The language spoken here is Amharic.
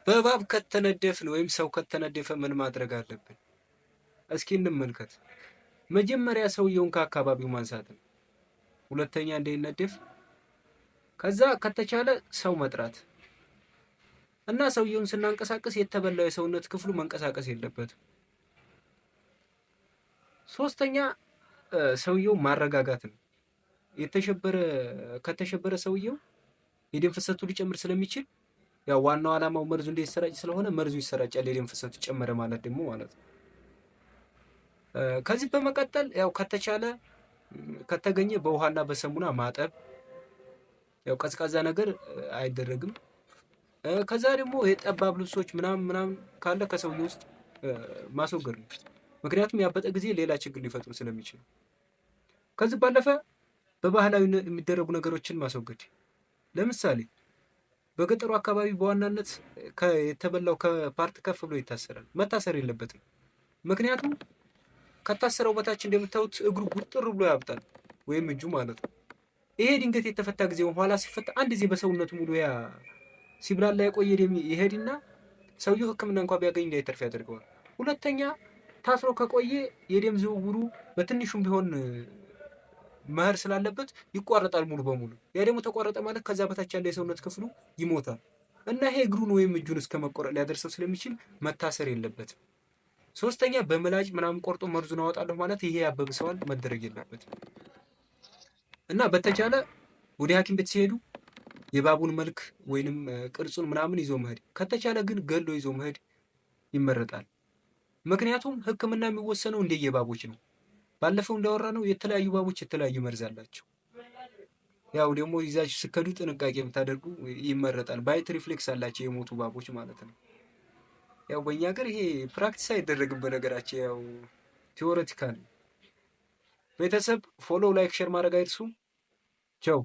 በእባብ ከተነደፍን ወይም ሰው ከተነደፈ ምን ማድረግ አለብን? እስኪ እንመልከት። መጀመሪያ ሰውየውን ከአካባቢው ማንሳት ነው። ሁለተኛ እንዳይነደፍ፣ ከዛ ከተቻለ ሰው መጥራት እና ሰውየውን ስናንቀሳቀስ የተበላው የሰውነት ክፍሉ መንቀሳቀስ የለበትም። ሶስተኛ ሰውየው ማረጋጋት ነው። ከተሸበረ ሰውየው የደም ፍሰቱ ሊጨምር ስለሚችል ያው ዋናው ዓላማው መርዙ እንዳይሰራጭ ስለሆነ መርዙ ይሰራጫል፣ የደም ፍሰቱ ጨመረ ማለት ደግሞ ማለት ነው። ከዚህ በመቀጠል ያው ከተቻለ ከተገኘ በውሃና በሰሙና ማጠብ፣ ያው ቀዝቃዛ ነገር አይደረግም። ከዛ ደግሞ የጠባብ ልብሶች ምናምን ካለ ከሰውየው ውስጥ ማስወገድ ነው። ምክንያቱም ያበጠ ጊዜ ሌላ ችግር ሊፈጥሩ ስለሚችል። ከዚህ ባለፈ በባህላዊ የሚደረጉ ነገሮችን ማስወገድ። ለምሳሌ በገጠሩ አካባቢ በዋናነት የተበላው ከፓርት ከፍ ብሎ ይታሰራል። መታሰር የለበትም። ምክንያቱም ከታሰረው በታች እንደምታዩት እግሩ ጉጥር ብሎ ያብጣል፣ ወይም እጁ ማለት ነው። ይሄ ድንገት የተፈታ ጊዜ ኋላ ሲፈታ አንድ ጊዜ በሰውነቱ ሙሉ ያ ሲብላላ የቆየ ደም ይሄድና ሰውየው ሕክምና እንኳን ቢያገኝ እንዳይተርፍ ያደርገዋል። ሁለተኛ ታስሮ ከቆየ የደም ዝውውሩ በትንሹም ቢሆን መህር ስላለበት ይቋረጣል ሙሉ በሙሉ። ያ ደግሞ ተቋረጠ ማለት ከዛ በታች ያለ የሰውነት ክፍሉ ይሞታል እና ይሄ እግሩን ወይም እጁን እስከ መቆረጥ ሊያደርሰው ስለሚችል መታሰር የለበትም። ሶስተኛ በምላጭ ምናምን ቆርጦ መርዙን አወጣለሁ ማለት ይሄ ያበብሰዋል፣ መደረግ የለበትም እና በተቻለ ወደ ሐኪም ቤት ሲሄዱ የእባቡን መልክ ወይንም ቅርጹን ምናምን ይዞ መሄድ፣ ከተቻለ ግን ገሎ ይዞ መሄድ ይመረጣል። ምክንያቱም ሕክምና የሚወሰነው እንደየእባቦች ነው። ባለፈው እንዳወራ ነው የተለያዩ እባቦች የተለያዩ መርዝ አላቸው። ያው ደግሞ ይዛችሁ ስከዱ ጥንቃቄ የምታደርጉ ይመረጣል። ባይት ሪፍሌክስ አላቸው የሞቱ እባቦች ማለት ነው። ያው በእኛ ሀገር ይሄ ፕራክቲስ አይደረግም በነገራችን፣ ያው ቲዎሬቲካል። ቤተሰብ ፎሎው፣ ላይክ፣ ሼር ማድረግ አይርሱ። ቻው።